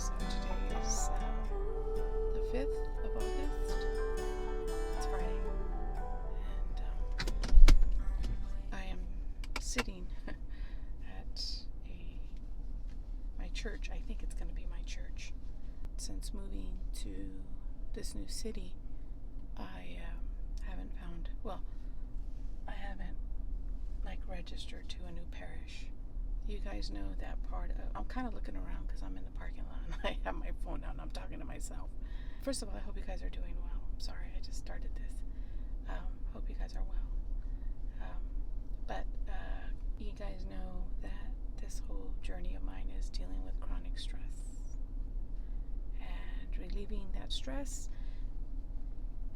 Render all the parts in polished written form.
So today is the 5th of August. It's Friday. And I am sitting at my church. I think it's going to be my church. Since moving to this new city, I haven't found, I haven't registered to a new parish. You guys know that part of, I'm kind of looking around because I'm in the parking lot and I have my phone out and I'm talking to myself. First of all, I hope you guys are doing well. I'm sorry, I just started this. Hope you guys are well. But you guys know that this whole journey of mine is dealing with chronic stress and relieving that stress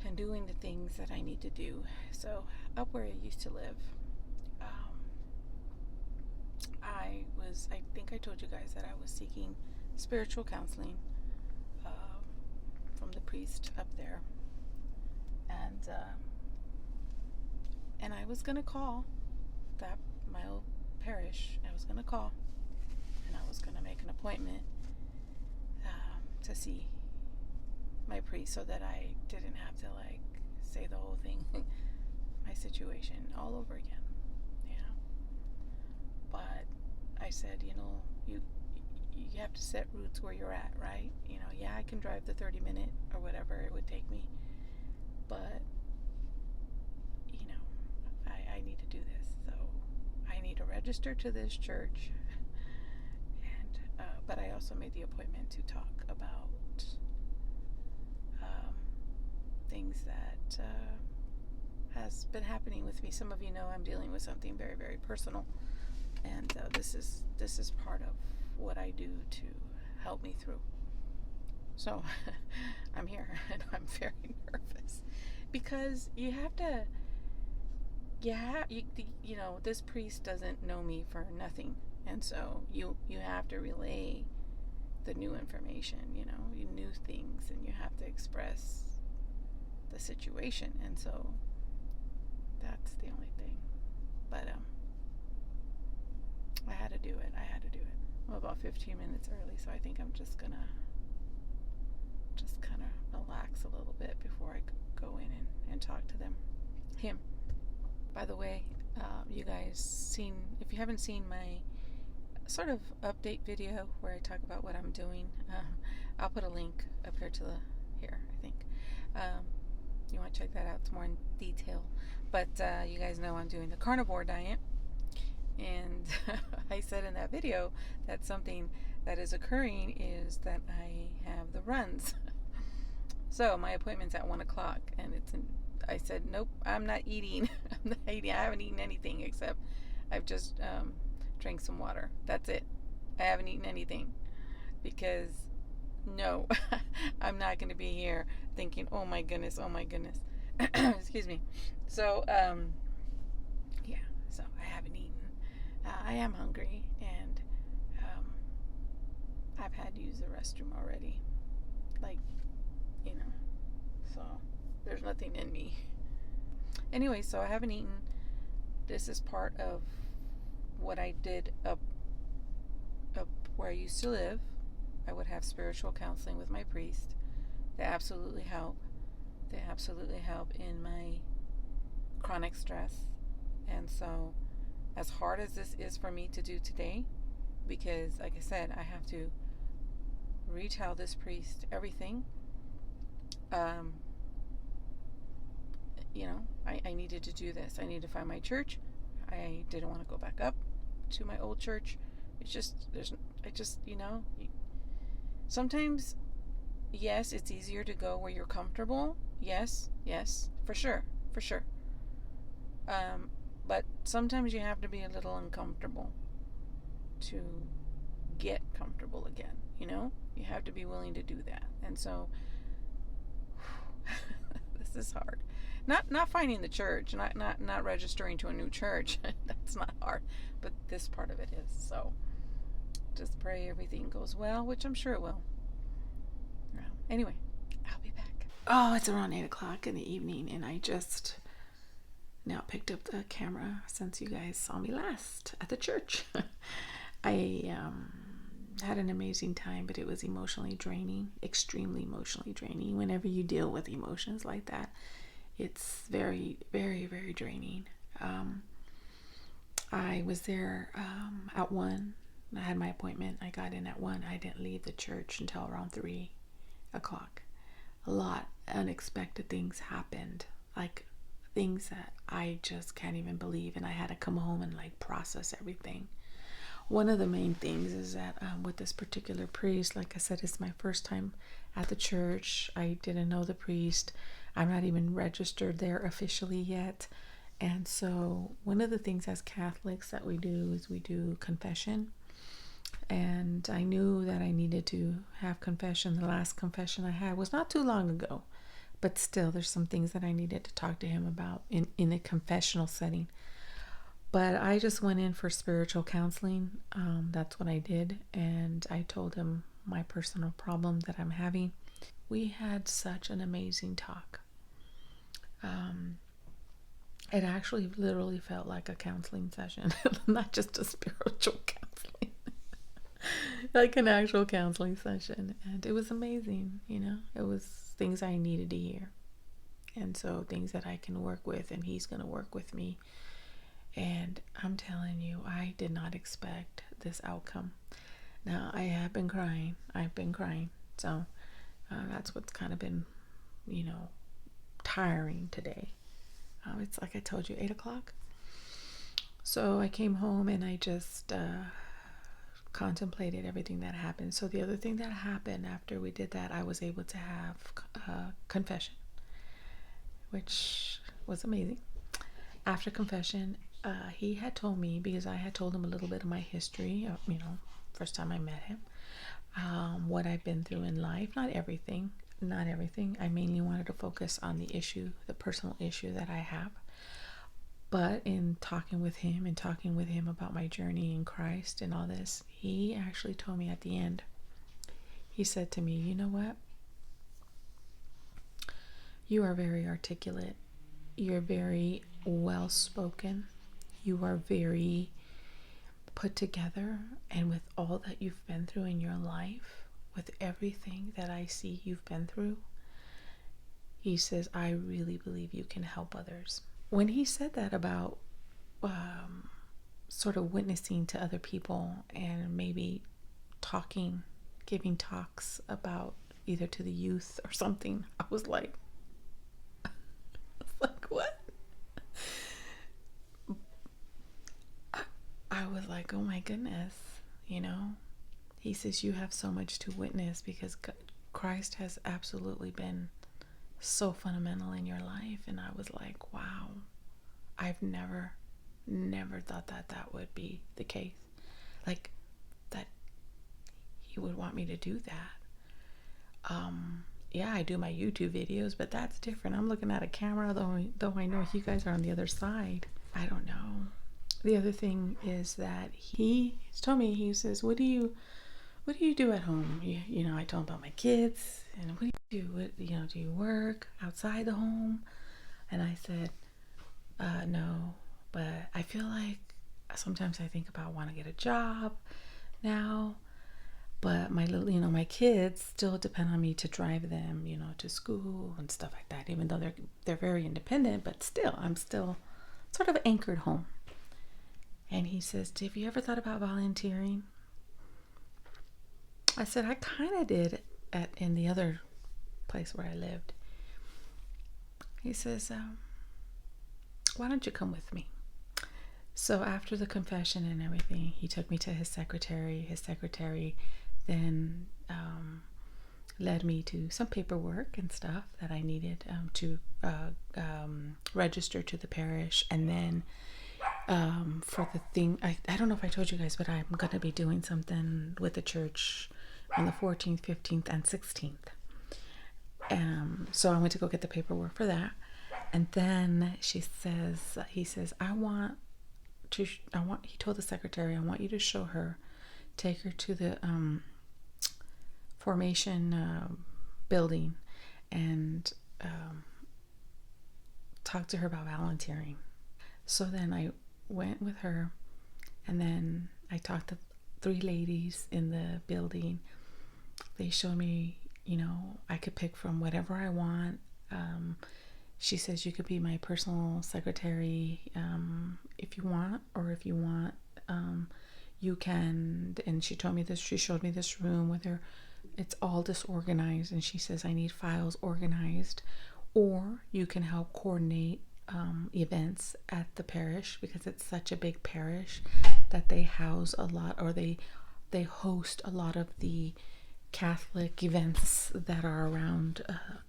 and doing the things that I need to do. So up where I used to live, I think I told you guys that I was seeking spiritual counseling from the priest up there, and I was gonna call my old parish. I was gonna call, and I was gonna make an appointment to see my priest, so that I didn't have to say the whole thing, my situation all over again. But I said, you have to set roots where you're at, right? I can drive the 30-minute or whatever it would take me, but I need to do this. So I need to register to this church, and but I also made the appointment to talk about things that has been happening with me. Some of you know I'm dealing with something very, very personal. And this is part of what I do to help me through. So I'm here and I'm very nervous because you have to. This priest doesn't know me for nothing, and so you have to relay the new information, new things, and you have to express the situation, and so that's the only thing. But I had to do it. I'm about 15 minutes early, so I think I'm just gonna kind of relax a little bit before I go in and talk to him. By the way, you guys if you haven't seen my sort of update video where I talk about what I'm doing, I'll put a link up here I think. You want to check that out. It's more in detail. But you guys know I'm doing the carnivore diet. And I said in that video that something that is occurring is that I have the runs. So my appointment's at 1 o'clock, and I said, nope, I'm not eating. I haven't eaten anything except I've just drank some water. That's it. I haven't eaten anything because no, I'm not going to be here thinking, oh my goodness. Excuse me. So, so I haven't eaten. I am hungry, and I've had to use the restroom already. So there's nothing in me. Anyway, so I haven't eaten. This is part of what I did up where I used to live. I would have spiritual counseling with my priest. They absolutely help. They absolutely help in my chronic stress. And so, as hard as this is for me to do today, because like I said, I have to retell this priest everything. I needed to do this. I need to find my church. I didn't want to go back up to my old church. Sometimes, yes, it's easier to go where you're comfortable. Yes, for sure. But sometimes you have to be a little uncomfortable to get comfortable again. You have to be willing to do that. And so this is hard. Not finding the church, not registering to a new church. That's not hard, but this part of it is. So just pray everything goes well, which I'm sure it will. Anyway, I'll be back. Oh, it's around 8 o'clock in the evening, and I just now picked up the camera since you guys saw me last at the church. I had an amazing time, but it was emotionally draining, extremely emotionally draining. Whenever you deal with emotions like that, it's very, very, very draining. I was there at 1. I had my appointment. I got in at 1. I didn't leave the church until around 3 o'clock. A lot unexpected things happened, like things that I just can't even believe, and I had to come home and like process everything. One of the main things is that with this particular priest, like I said, it's my first time at the church. I didn't know the priest. I'm not even registered there officially yet. And so one of the things as Catholics that we do is we do confession. And I knew that I needed to have confession. The last confession I had was not too long ago. But still, there's some things that I needed to talk to him about in a confessional setting. But I just went in for spiritual counseling. That's what I did. And I told him my personal problem that I'm having. We had such an amazing talk. It actually literally felt like a counseling session, not just a spiritual counseling, like an actual counseling session. And it was amazing, you know, it was things I needed to hear. And so things that I can work with, and he's going to work with me. And I'm telling you, I did not expect this outcome. Now, I have been crying. I've been crying. So that's what's kind of been, you know, tiring today. It's like I told you, 8 o'clock. So I came home and I just contemplated everything that happened. So the other thing that happened after we did that, I was able to have confession, which was amazing. After confession, he had told me, because I had told him a little bit of my history, you know, first time I met him, what I've been through in life. Not everything. I mainly wanted to focus on the issue, the personal issue that I have. But in talking with him about my journey in Christ and all this, he actually told me at the end, he said to me, you know what? You are very articulate. You're very well spoken. You are very put together. And with all that you've been through in your life, with everything that I see you've been through, he says, I really believe you can help others. When he said that about sort of witnessing to other people and maybe talking, giving talks about either to the youth or something, I was like, what? I was like, oh my goodness, you know? He says, you have so much to witness because Christ has absolutely been so fundamental in your life. And I was like, wow, I've never thought that would be the case. Like, that he would want me to do that. Yeah, I do my YouTube videos, but that's different. I'm looking at a camera, though I know you guys are on the other side. I don't know. The other thing is that he told me, he says, what do you do at home? You know, I told him about my kids, and what do you do? Do you work outside the home? And I said, no, but I feel like sometimes I think about want to get a job now, but my kids still depend on me to drive them, to school and stuff like that, even though they're very independent, but still, I'm still sort of anchored home. And he says, have you ever thought about volunteering? I said, I kind of did in the other place where I lived. He says, why don't you come with me? So after the confession and everything, he took me to his secretary. His secretary then led me to some paperwork and stuff that I needed to register to the parish. And then for the thing, I don't know if I told you guys, but I'm going to be doing something with the church on the 14th, 15th, and 16th. So I went to go get the paperwork for that. And then he says, he told the secretary, I want you to show her, take her to the formation building and talk to her about volunteering. So then I went with her, and then I talked three ladies in the building. They showed me, I could pick from whatever I want. She says you could be my personal secretary if you want, or if you want, you can. And she told me this. She showed me this room where it's all disorganized, and she says I need files organized, or you can help coordinate events at the parish, because it's such a big parish that they house a lot, or they host a lot of the Catholic events that are around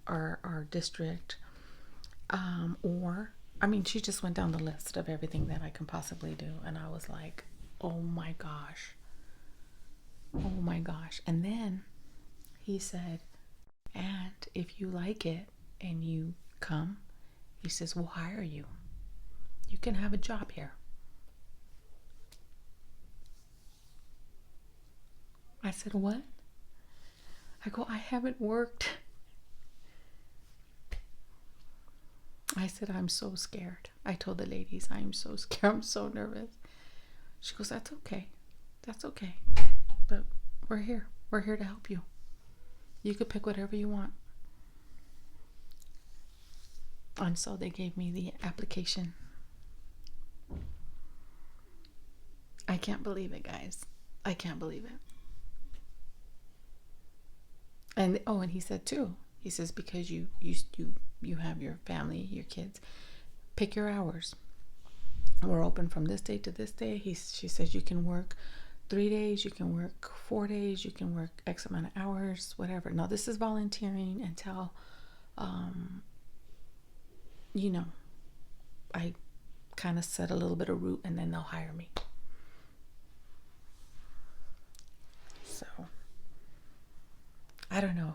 our district. She just went down the list of everything that I can possibly do, and I was like, oh my gosh. And then he said, and if you like it and you come, he says, we'll hire you. You can have a job here. I said, what? I go, I haven't worked. I said, I'm so scared. I told the ladies, I'm so scared. I'm so nervous. She goes, that's okay. But we're here. We're here to help you. You could pick whatever you want. And so they gave me the application. I can't believe it, guys. I can't believe it. And he said too. He says, because you have your family, your kids, pick your hours. We're open from this day to this day. She says you can work 3 days, you can work 4 days, you can work X amount of hours, whatever. Now this is volunteering until, I kind of set a little bit of root, and then they'll hire me. So, I don't know.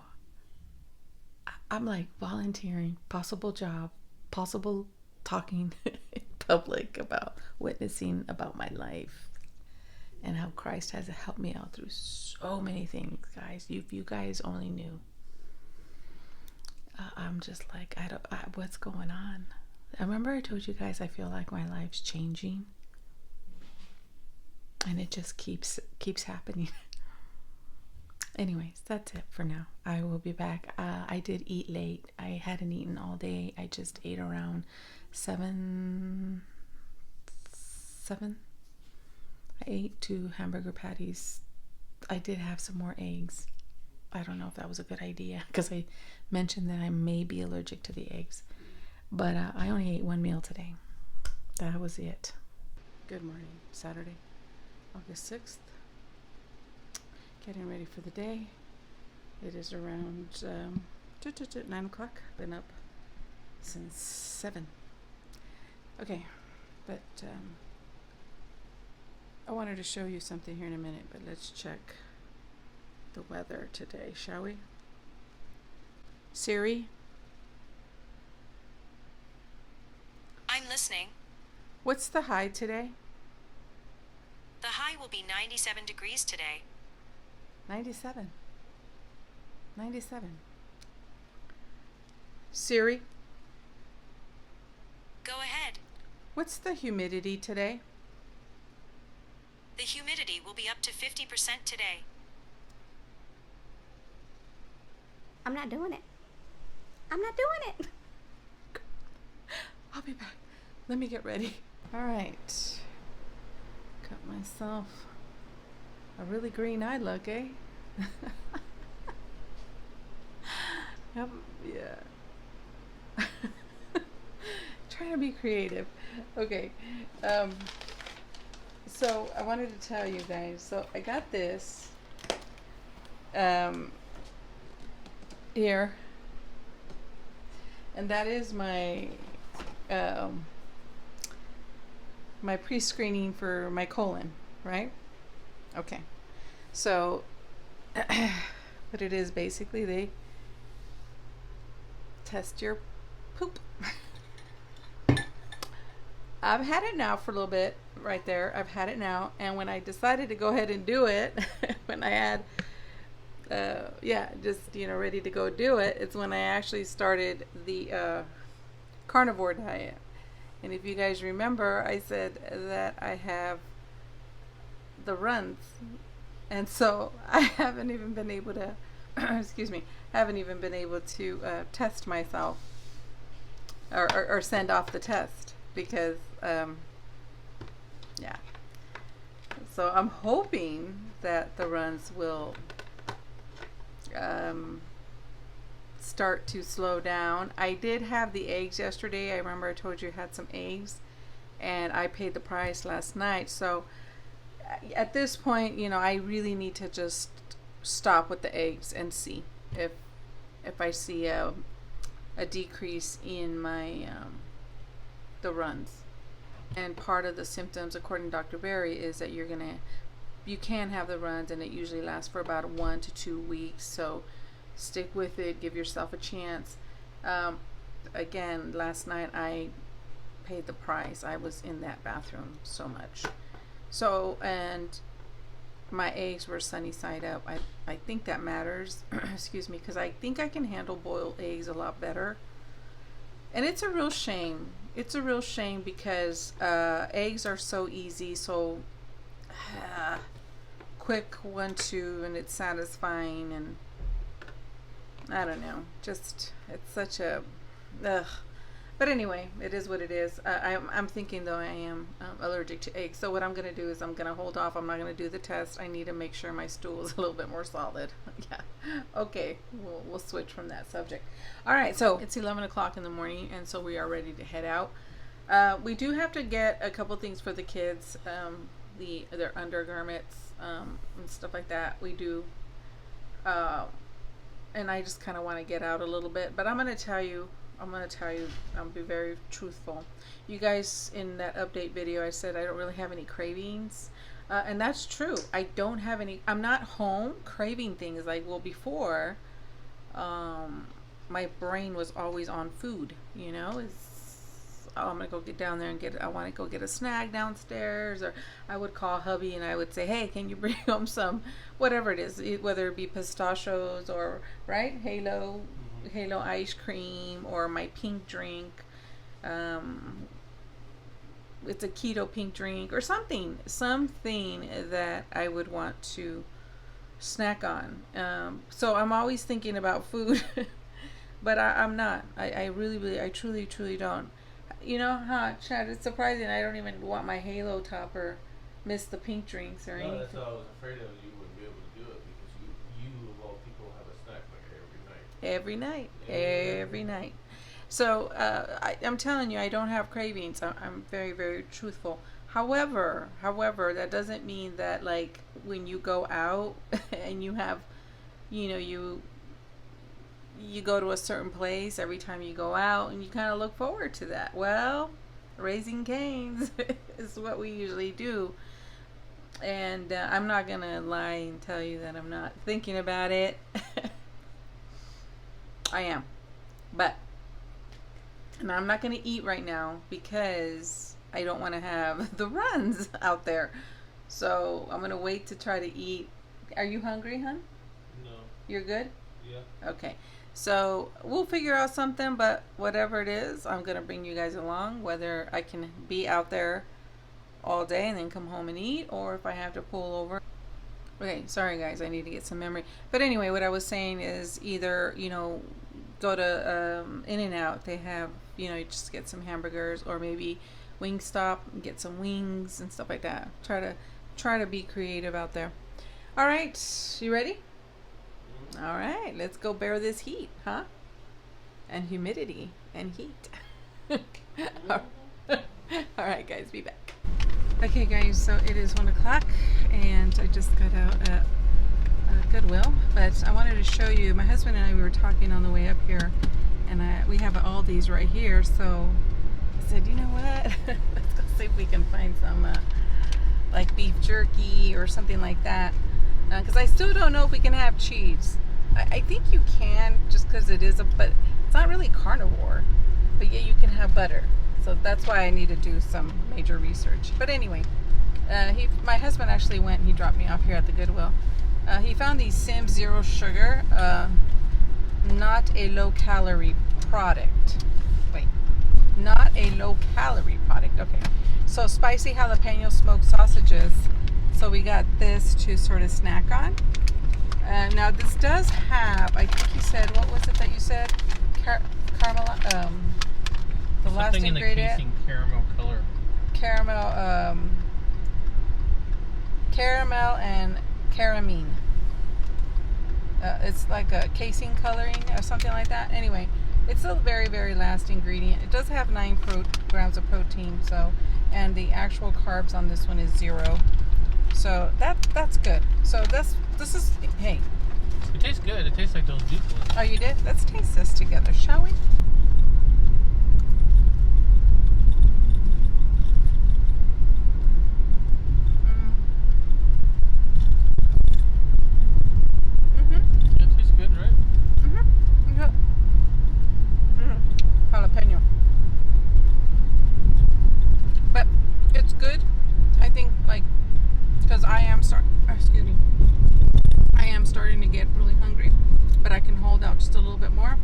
I'm like volunteering, possible job, possible talking in public about witnessing about my life and how Christ has helped me out through so many things, guys. If you guys only knew. I'm just like, what's going on? I remember I told you guys I feel like my life's changing, and it just keeps happening. Anyways, that's it for now. I will be back. I did eat late. I hadn't eaten all day. I just ate around 7. I ate 2 hamburger patties. I did have some more eggs. I don't know if that was a good idea, because I mentioned that I may be allergic to the eggs. But I only ate 1 meal today. That was it. Good morning. Saturday, August 6th. Getting ready for the day. It is around 9 o'clock. Been up since 7. Okay, but I wanted to show you something here in a minute, but let's check the weather today, shall we? Siri? I'm listening. What's the high today? The high will be 97 degrees today. 97. Siri? Go ahead. What's the humidity today? The humidity will be up to 50% today. I'm not doing it. I'll be back. Let me get ready. All right. Got myself a really green-eyed look, eh? Yep, yeah. Trying to be creative. Okay. So I wanted to tell you guys. So I got this here, and that is my my pre-screening for my colon, right? Okay. So what it is, basically, they test your poop. I've had it now for a little bit, right there. I've had it now, and when I decided to go ahead and do it, when I had just ready to go do it, it's when I actually started the carnivore diet. And if you guys remember, I said that I have the runs, and so I haven't even been able to excuse me, haven't even been able to test myself or send off the test because yeah. So I'm hoping that the runs will start to slow down. I did have the eggs yesterday. I remember I told you I had some eggs, and I paid the price last night. So at this point, you know, I really need to just stop with the eggs and see if I see a decrease in my the runs. And part of the symptoms, according to Dr. Berry, is that you can have the runs, and it usually lasts for about 1 to 2 weeks. So stick with it, give yourself a chance. Again, last night I paid the price. I was in that bathroom so much. So, and my eggs were sunny side up. I think that matters. Excuse me, because I think I can handle boiled eggs a lot better. And it's a real shame. It's a real shame because eggs are so easy, so quick 1-2, and it's satisfying, and I don't know, just it's such a ugh. But anyway, it is what it is. I'm thinking though I am allergic to eggs, so what I'm gonna do is I'm gonna hold off. I'm not gonna do the test. I need to make sure my stool is a little bit more solid. Yeah. Okay. We'll switch from that subject. All right. So it's 11 o'clock in the morning, and so we are ready to head out. We do have to get a couple things for the kids, their undergarments and stuff like that. We do. And I just kind of want to get out a little bit, but I'm gonna tell you. I'll be very truthful. You guys, in that update video, I said I don't really have any cravings. And that's true. I don't have any. I'm not home craving things like, well, before, my brain was always on food, you know, I'm going to go get down there and I want to go get a snack downstairs, or I would call hubby and I would say, hey, can you bring home some, whatever it is, whether it be pistachios or, right, Halo ice cream, or my pink drink. It's a keto pink drink or something that I would want to snack on. So I'm always thinking about food, but I'm not. I truly don't. You know, Chad, it's surprising I don't even want my Halo top or miss the pink drinks or anything. That's what I was afraid of. You wouldn't be able to do it because you of all people have a snack like every night. So I'm telling you, I don't have cravings. I'm very, very truthful. However, that doesn't mean that, like, when you go out and you have, you know, you go to a certain place every time you go out, and you kind of look forward to that. Well, Raising Cane's is what we usually do. And I'm not going to lie and tell you that I'm not thinking about it. I am. But and I'm not going to eat right now because I don't want to have the runs out there. So I'm going to wait to try to eat. Are you hungry, hon? No. You're good? Yeah. Okay. So we'll figure out something, but whatever it is, I'm going to bring you guys along, whether I can be out there all day and then come home and eat, or if I have to pull over. Okay, sorry guys, I need to get some memory. But anyway, what I was saying is either, you know, go to In-N-Out. They have, you know, you just get some hamburgers, or maybe Wingstop and get some wings and stuff like that. Try to be creative out there. All right, you ready? All right, let's go bear this heat, huh? And humidity and heat. All right, guys, be back. Okay, guys, so it is 1 o'clock, and I just got out at Goodwill. But I wanted to show you, my husband and I, we were talking on the way up here, and we have Aldi's right here. So I said, you know what? Let's go see if we can find some like beef jerky or something like that. Because I still don't know if we can have cheese. I think you can, just because it is but it's not really carnivore. But yeah, you can have butter. So that's why I need to do some major research. But anyway, my husband actually went and he dropped me off here at the Goodwill. He found these Sims Zero Sugar, not a low-calorie product. Wait, not a low-calorie product. Okay, so spicy jalapeno smoked sausages, So we got this to sort of snack on. Now this does have, I think you said, what was it that you said? Caramel, the last Something in ingredient. the casing, caramel color. Caramel and caramine. It's like a casing coloring or something like that. Anyway, it's a very, very last ingredient. It does have 9 grams of protein, so, and the actual carbs on this one is 0. So that's good. So this is, hey. It tastes good. It tastes like those juice ones. Oh, you did? Let's taste this together, shall we? It tastes good, right? Yeah. Jalapeno. But it's good. I think, like, because I am starting to get really hungry, but I can hold out just a little bit more.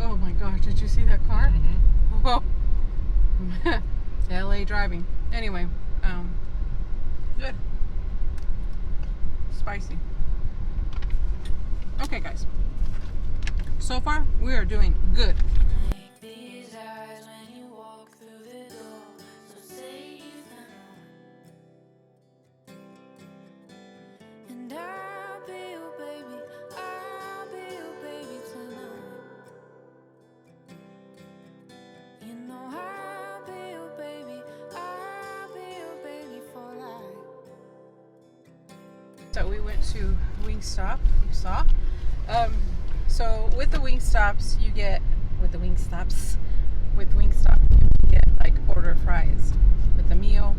Oh my gosh, did you see that car? Whoa. LA driving. Anyway, good. Spicy. Okay, guys. So far, we are doing good. So we went to Wingstop, you saw. So with the Wingstop, you get like order fries with the meal.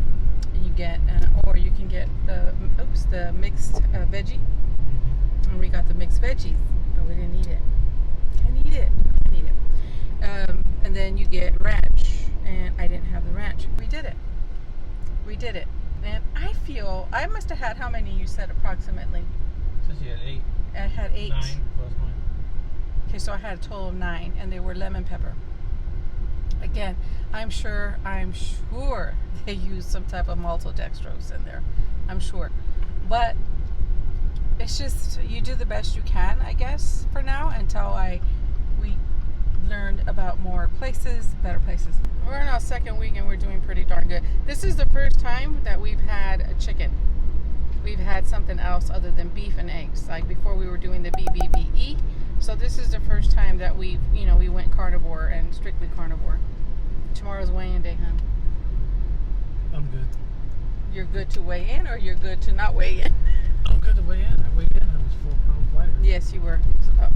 You get, or you can get the mixed veggie. And we got the mixed veggies, but we didn't eat it. Can't eat it. And then you get ranch, and I didn't have the ranch. We did it. And I must have had, how many you said approximately? Says you had 8. I had 8. 9 plus 1. Okay, so I had a total of 9, and they were lemon pepper. Again, I'm sure they use some type of maltodextrose in there. I'm sure. But it's just, you do the best you can, I guess, for now, until we learned about more places, better places. We're in our second week and we're doing pretty darn good. This is the first time that we've had a chicken. We've had something else other than beef and eggs. Like before, we were doing the BBBE. So this is the first time that we went carnivore and strictly carnivore. Tomorrow's weigh-in day, hon. I'm good. You're good to weigh in, or you're good to not weigh in? I'm good to weigh in. I weighed in. I was 4 pounds lighter. Yes, you were.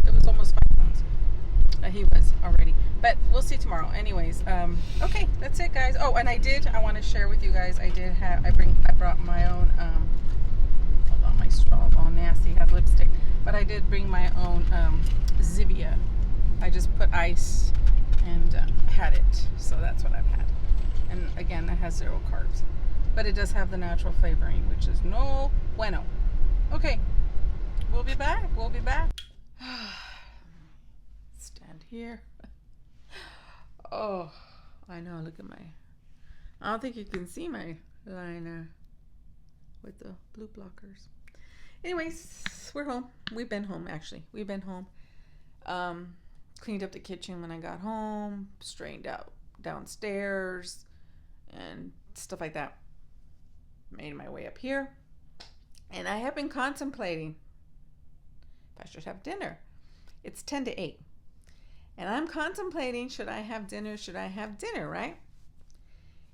It was almost 5 pounds. He was already. But we'll see tomorrow. Anyways, okay, that's it, guys. Oh, and I want to share with you guys, I brought my own, hold on, my straw's all nasty, has lipstick. But I did bring my own Zivia. I just put ice and had it. So that's what I've had. And again, that has 0 carbs. But it does have the natural flavoring, which is no bueno. Okay, we'll be back. Stand here. Oh, I know, look at I don't think you can see my liner with the blue blockers. Anyways, we're home. We've been home, actually. Cleaned up the kitchen when I got home, straightened out downstairs, and stuff like that. Made my way up here. And I have been contemplating if I should have dinner. It's 10 to 8. And I'm contemplating, should I have dinner, right?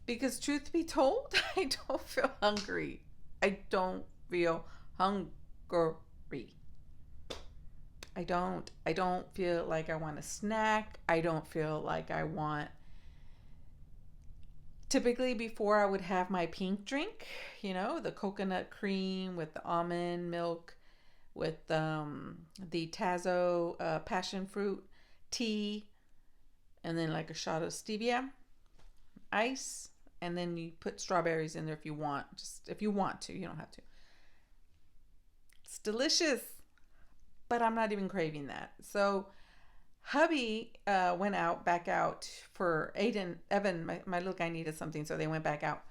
Because truth be told, I don't feel hungry. I don't feel feel like I want a snack. I don't feel like I want... Typically before, I would have my pink drink, the coconut cream with the almond milk, with the Tazo passion fruit tea, and then like a shot of stevia, ice, and then you put strawberries in there if you want. Just if you want to, you don't have to. It's delicious, but I'm not even craving that. So hubby went back out for Aiden. Evan, my little guy needed something, so they went back out.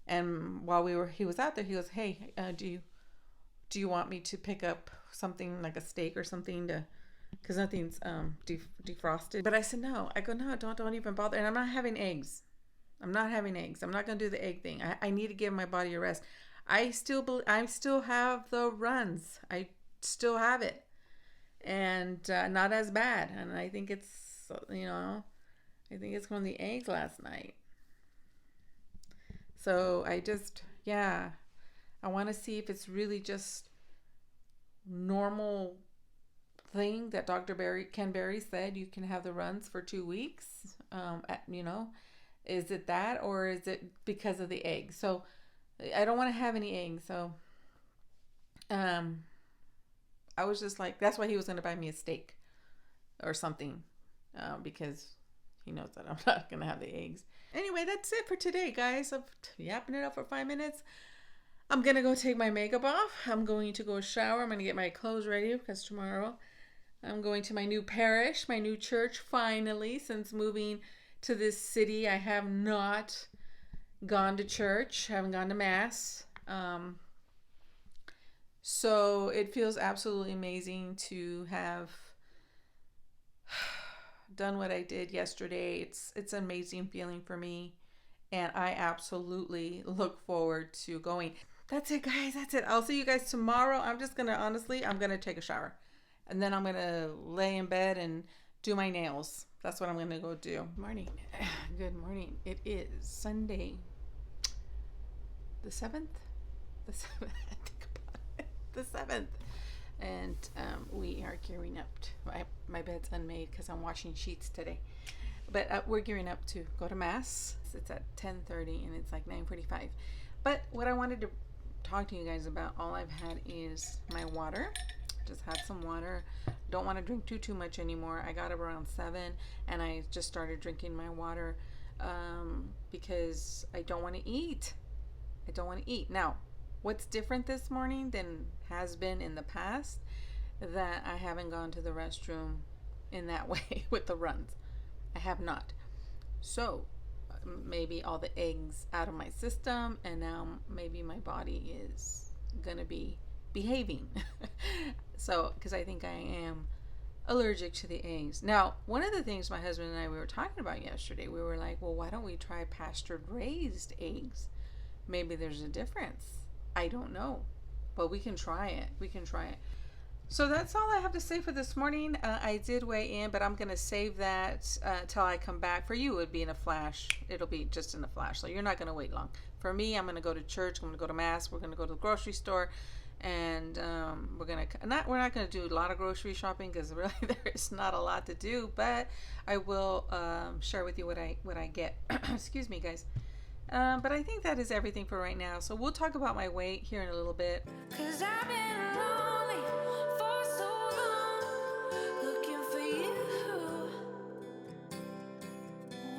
And while he was out there, he goes, "Hey, do you want me to pick up something like a steak or something because nothing's defrosted?" But I said no. I go, no, don't even bother. And I'm not having eggs. I'm not going to do the egg thing. I need to give my body a rest. I still have the runs. I still have it, and not as bad. And I think it's from the eggs last night. So I want to see if it's really just normal thing that Dr. Kenberry said you can have the runs for 2 weeks. Is it that, or is it because of the eggs? So I don't want to have any eggs. So I was just like, that's why he was going to buy me a steak or something, because he knows that I'm not going to have the eggs. Anyway, that's it for today, guys. I'm yapping it up for 5 minutes. I'm going to go take my makeup off. I'm going to go shower. I'm going to get my clothes ready because tomorrow I'm going to my new parish, my new church, finally. Since moving to this city, I have not gone to church. I haven't gone to mass. So it feels absolutely amazing to have done what I did yesterday. It's an amazing feeling for me, and I absolutely look forward to going. That's it, guys. That's it. I'll see you guys tomorrow. I'm gonna take a shower, and then I'm gonna lay in bed and do my nails. That's what I'm gonna go do. Good morning. It is Sunday, the 7th. The 7th. Think about it. The 7th. And we are gearing up. My bed's unmade because I'm washing sheets today. But we're gearing up to go to mass. It's at 10:30 and it's like 9:45. But what I wanted to talk to you guys about, all I've had is my water. Just had some water. Don't want to drink too much anymore. I got up around 7 and I just started drinking my water because I don't want to eat. Now, what's different this morning than has been in the past, that I haven't gone to the restroom in that way with the runs. I have not. So maybe all the eggs out of my system, and now maybe my body is gonna be behaving. So, because I think I am allergic to the eggs. Now, one of the things my husband and I, we were talking about yesterday, we were like, well, why don't we try pastured raised eggs? Maybe there's a difference. I don't know, but we can try it. So that's all I have to say for this morning. I did weigh in, but I'm going to save that till I come back. For you, it would be in a flash. It'll be just in a flash, so you're not going to wait long. For me, I'm going to go to church. I'm going to go to mass. We're going to go to the grocery store, and we're not going to do a lot of grocery shopping because really there is not a lot to do. But I will share with you what I get. Excuse me, guys. But I think that is everything for right now. So we'll talk about my weight here in a little bit. 'Cause I've been lonely for so long, looking for you.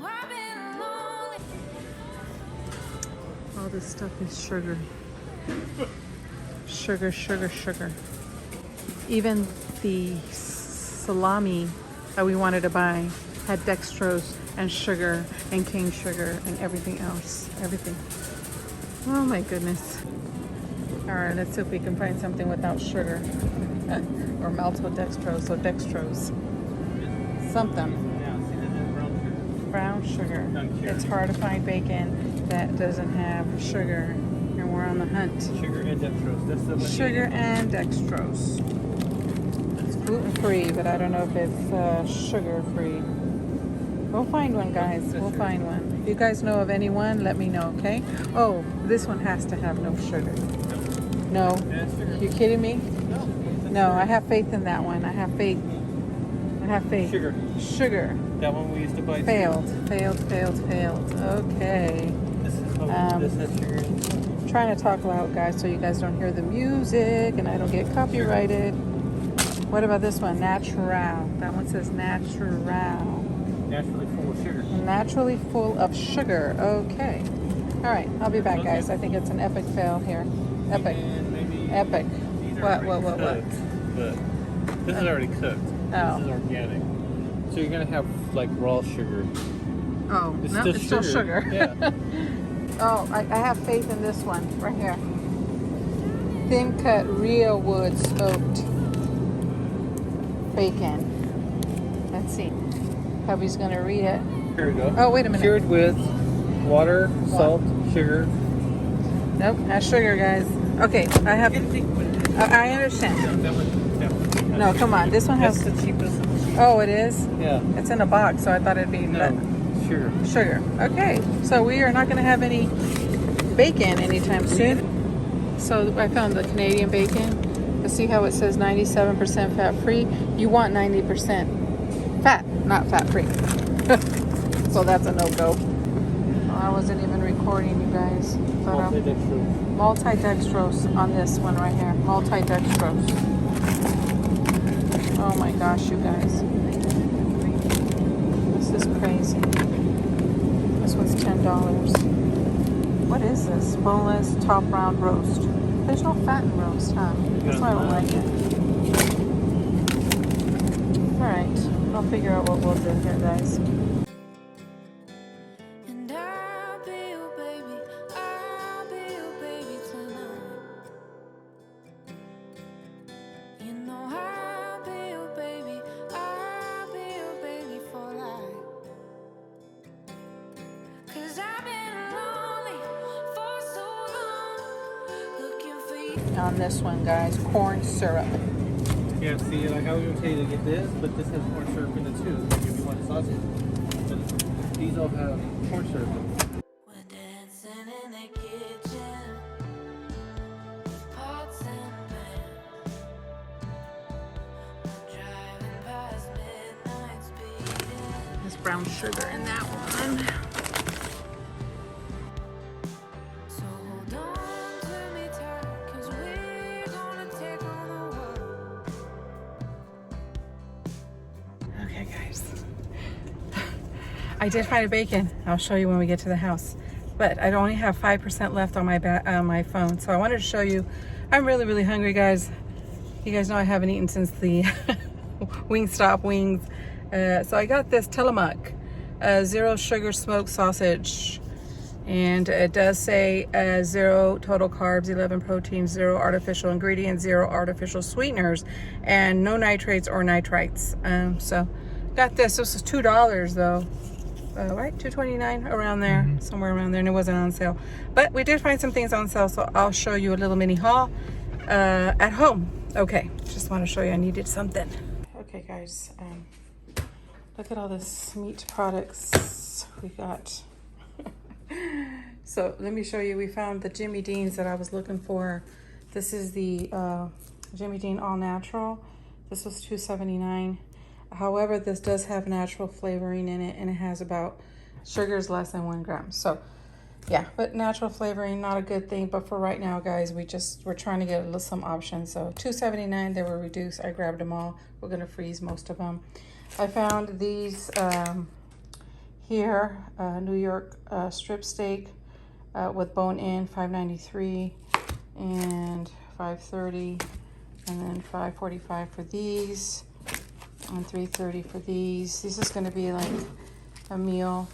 I've been lonely. All this stuff is sugar. Sugar. Even the salami that we wanted to buy had dextrose and sugar and cane sugar and everything else. Everything. Oh my goodness. Alright, let's see if we can find something without sugar. Or maltodextrose or dextrose. Something. Brown sugar. It's hard to find bacon that doesn't have sugar. And we're on the hunt. Sugar and dextrose. That's the one. Sugar and dextrose. It's gluten-free, but I don't know if it's sugar-free. We'll find one, guys. We'll find one. If you guys know of anyone, let me know, okay? Oh, this one has to have no sugar. No. You kidding me? No, I have faith in that one. I have faith. Sugar. That one we used to buy. Failed. Okay. This has sugar in it. Trying to talk loud, guys, so you guys don't hear the music and I don't get copyrighted. What about this one? Natural. That one says natural. Naturally full of sugar. Naturally full of sugar. Okay. All right. I'll be back, guys. I think it's an epic fail here. Epic. And maybe Epic. What? cooked, but this is already cooked. Oh. This is organic. So you're gonna have like raw sugar. Oh, It's no, still it's still sugar. Yeah. Oh, I have faith in this one right here. Thin cut real wood smoked bacon. Let's see. Hubby's gonna read it. Here we go. Oh, wait a minute. Cured with water, salt, sugar. Nope, not sugar, guys. Okay, I have. I understand. No, come on. This one That's has. the cheapest. Oh, it is. Yeah. It's in a box, so I thought it'd be No. Sugar. sugar. Okay, so we are not going to have any bacon anytime soon. So I found the Canadian bacon. Let's see how it says 97% fat free. You want 90% fat, not fat free. So that's a no-go. Well, I wasn't even recording, you guys. But multi-dextrose on this one right here. Multi-dextrose. Oh my gosh, you guys. This is crazy. This one's $10. What is this? Boneless top round roast. There's no fat in roast, huh? That's why I don't like it. Alright, I'll figure out what we'll do here, guys. And I'll be your baby, I'll be your baby tonight. You know I'll be your baby, I'll be your baby for life. 'Cause I've been lonely for so long, looking for you. On this one, guys, corn syrup. Yeah, see, like I was gonna tell you to get this, but this has corn syrup in it too. Like if you want sausage, but these all have corn syrup. We're dancing in the kitchen, pots and pans. Driving past midnight speeding. There's brown sugar in that one. So hold on to me tight, 'cause we're gonna take on the world. Okay, guys. I did find a bacon. I'll show you when we get to the house. But I only have 5% left on my phone. So I wanted to show you. I'm really, really hungry, guys. You guys know I haven't eaten since the Wingstop wings. So I got this Tillamook zero sugar smoked sausage. And it does say 0 total carbs, 11 proteins, 0 artificial ingredients, 0 artificial sweeteners, and no nitrates or nitrites. So got this. This was $2 though. Right, $2.29 around there, somewhere around there, and it wasn't on sale. But we did find some things on sale, so I'll show you a little mini haul at home. Okay, just want to show you I needed something. Okay, guys, look at all this meat products we got. So let me show you. We found the Jimmy Dean's that I was looking for. This is the Jimmy Dean All Natural. This was $2.79. However, this does have natural flavoring in it, and it has about sugars less than 1 gram. So yeah, but natural flavoring, not a good thing. But for right now, guys, we're trying to get some options. So $2.79, they were reduced. I grabbed them all. We're gonna freeze most of them. I found these here, New York strip steak with bone in, $5.93 and $5.30, and then $5.45 for these, and $3.30 for these. This is going to be like a meal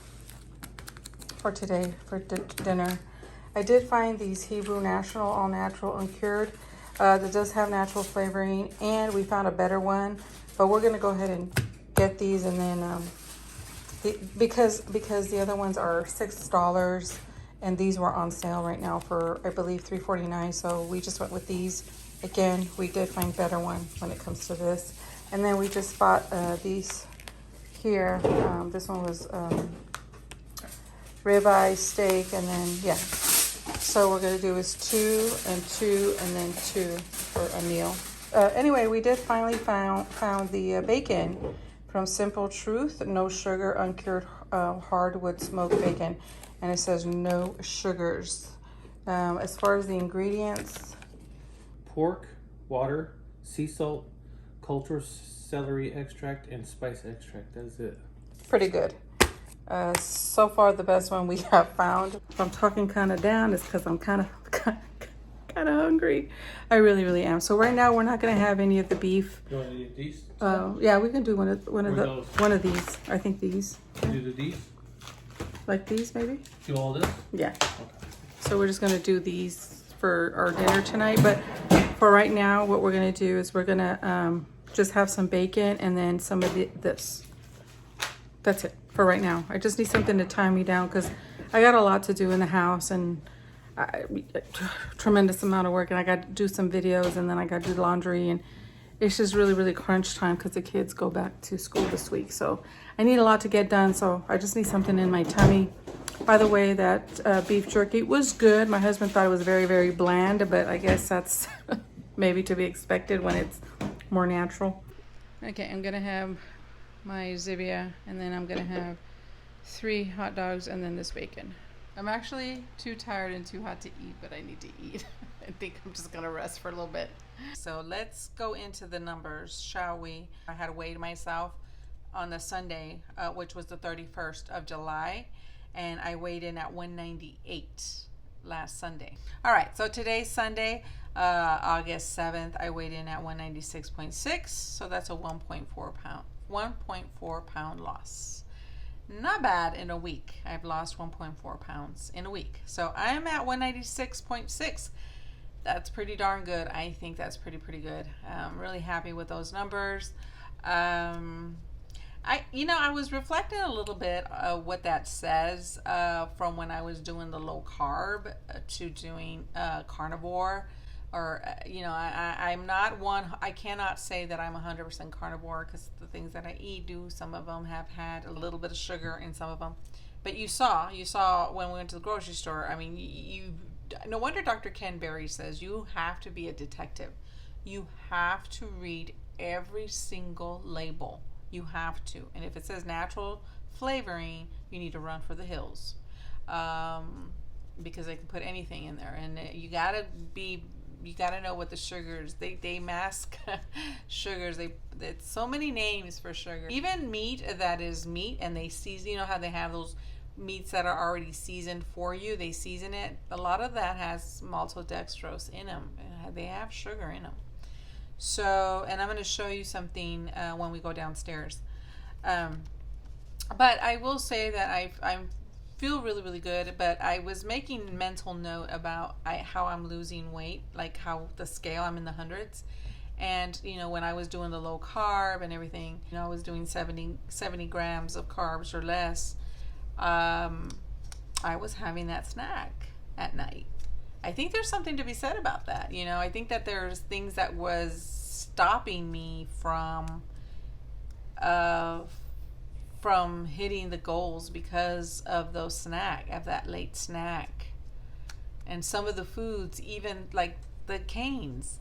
for today for dinner. I did find these Hebrew National All Natural Uncured that does have natural flavoring, and we found a better one, but we're going to go ahead and get these, and then because the other ones are $6 and these were on sale right now for, I believe, $3.49. So we just went with these. Again, we did find better one when it comes to this. And then we just bought these here. This one was ribeye steak, and then yeah. So we're gonna do is 2 and 2 and then 2 for a meal. Anyway, we did finally found the bacon from Simple Truth, no sugar, uncured hardwood smoked bacon, and it says no sugars. As far as the ingredients, Pork, water, sea salt, cultured celery extract, and spice extract. That's it. pretty good. So far the best one we have found. If I'm talking kind of down, it's because I'm kind of hungry. I really am. So right now we're not gonna have any of the beef. You want to eat these? Yeah, we can do one of these. I think these. Do the these? Like these maybe? Do all this? Yeah. Okay. So we're just gonna do these for our dinner tonight. But for right now, what we're gonna do is we're gonna just have some bacon and then some of this. That's it for right now. I just need something to tie me down because I got a lot to do in the house and tremendous amount of work, and I got to do some videos, and then I got to do laundry, and it's just really crunch time because the kids go back to school this week. So I need a lot to get done, so I just need something in my tummy. By the way, that beef jerky was good. My husband thought it was very bland, but I guess that's maybe to be expected when it's more natural. Okay, I'm gonna have my Zivia, and then I'm gonna have 3 hot dogs and then this bacon. I'm actually too tired and too hot to eat, but I need to eat. I think I'm just gonna rest for a little bit. So let's go into the numbers, shall we? I had weighed myself on the Sunday, which was the 31st of July, and I weighed in at 198 last Sunday. All right, so today's Sunday, August 7th, I weighed in at 196.6, so that's a 1.4 pound loss. Not bad in a week. I've lost 1.4 pounds in a week. So I'm at 196.6. That's pretty darn good. I think that's pretty good. I'm really happy with those numbers. I was reflecting a little bit what that says from when I was doing the low carb to doing carnivore. Or, I'm not one, I cannot say that I'm 100% carnivore because the things that I eat some of them have had a little bit of sugar in some of them. But you saw when we went to the grocery store, I mean, no wonder Dr. Kenberry says you have to be a detective. You have to read every single label. You have to. And if it says natural flavoring, you need to run for the hills. Because they can put anything in there. And you gotta know what the sugars, they mask sugars. It's so many names for sugar. Even meat that is meat and they season, how they have those meats that are already seasoned for you, they season it. A lot of that has maltodextrose in them. They have sugar in them. So, and I'm going to show you something when we go downstairs. But I will say that I feel really good, but I was making mental note about how I'm losing weight, like how the scale, I'm in the hundreds. And when I was doing the low carb and everything, I was doing 70 grams of carbs or less. I was having that snack at night. I think there's something to be said about that. I think that there's things that was stopping me from hitting the goals because of that late snack. And some of the foods, even like the canes,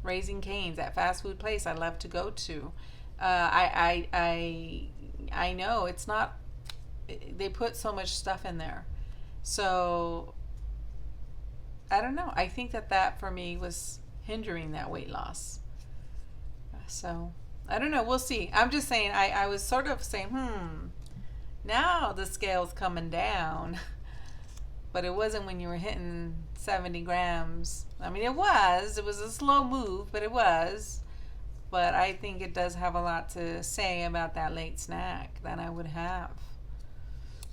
Raising Cane's, that fast food place I love to go to. I know it's not, they put so much stuff in there. So I don't know. I think that for me was hindering that weight loss. So I don't know. We'll see. I'm just saying, I was sort of saying, now the scale's coming down. But it wasn't when you were hitting 70 grams. I mean, it was a slow move, but it was. But I think it does have a lot to say about that late snack that I would have.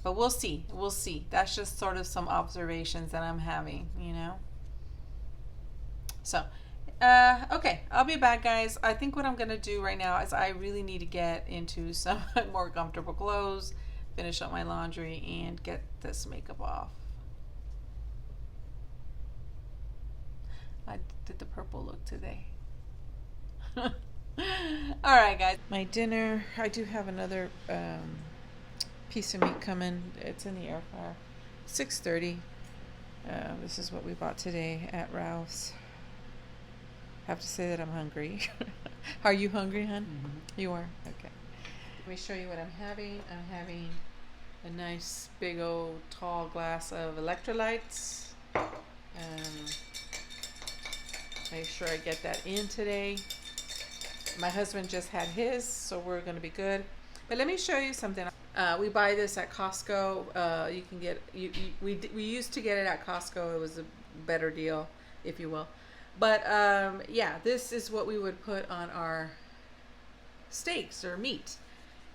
But we'll see. That's just sort of some observations that I'm having, So, okay, I'll be back, guys. I think what I'm going to do right now is I really need to get into some more comfortable clothes, finish up my laundry, and get this makeup off. I did the purple look today. All right, guys. My dinner, I do have another piece of meat coming. It's in the air fryer. 6:30. This is what we bought today at Ralph's. Have to say that I'm hungry. Are you hungry, hon? Mm-hmm. You are? Okay. Let me show you what I'm having. I'm having a nice big old tall glass of electrolytes. Make sure I get that in today. My husband just had his, so we're going to be good. But let me show you something. We buy this at Costco. You can get we used to get it at Costco. It was a better deal, if you will. But yeah, this is what we would put on our steaks or meat.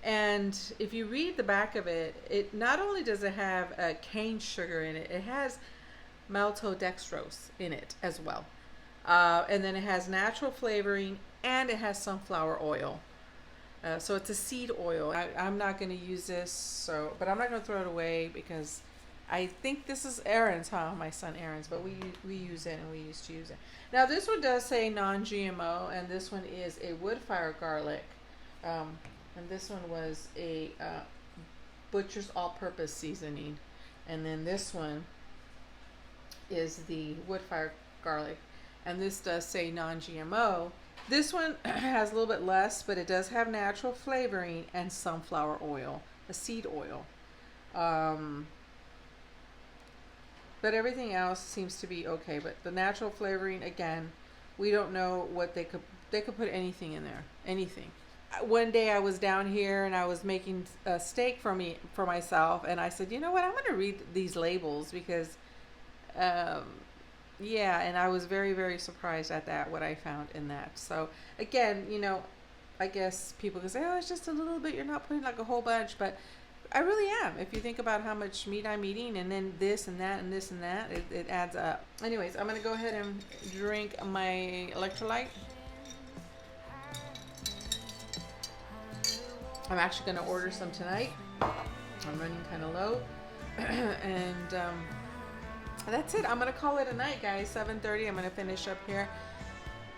And if you read the back of it, it not only does it have cane sugar in it, it has maltodextrose in it as well. And then it has natural flavoring and it has sunflower oil. So it's a seed oil. I'm not going to use this, but I'm not going to throw it away because I think this is Aaron's, my son Aaron's, but we use it and we used to use it. Now this one does say non-GMO, and this one is a wood fire garlic, and this one was a butcher's all-purpose seasoning, and then this one is the wood fire garlic, and this does say non-GMO. This one has a little bit less, but it does have natural flavoring and sunflower oil, a seed oil. But everything else seems to be okay. But the natural flavoring, again, we don't know what they could put anything in there, anything. One day I was down here and I was making a steak for myself, and I said, you know what, I'm going to read these labels because, yeah, and I was very, very surprised at that, what I found in that. So again, you know, I guess people can say, oh, it's just a little bit, you're not putting like a whole bunch, but I really am. If you think about how much meat I'm eating, and then this and that and this and that, it adds up. Anyways, I'm going to go ahead and drink my electrolyte. I'm actually going to order some tonight. I'm running kind of low. And that's it. I'm going to call it a night, guys. 7:30. I'm going to finish up here.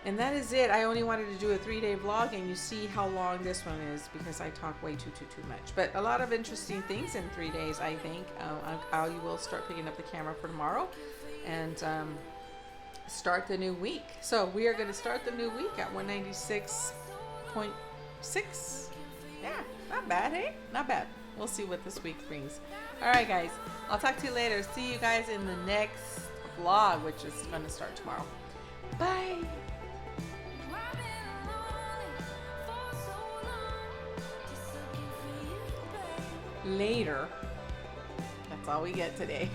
And that is it. I only wanted to do a 3-day vlog, and you see how long this one is because I talk way too much. But a lot of interesting things in 3 days, I think. I will start picking up the camera for tomorrow and start the new week. So we are going to start the new week at 196.6. Yeah, not bad, hey? Not bad. We'll see what this week brings. All right, guys. I'll talk to you later. See you guys in the next vlog, which is going to start tomorrow. Bye. Later. That's all we get today.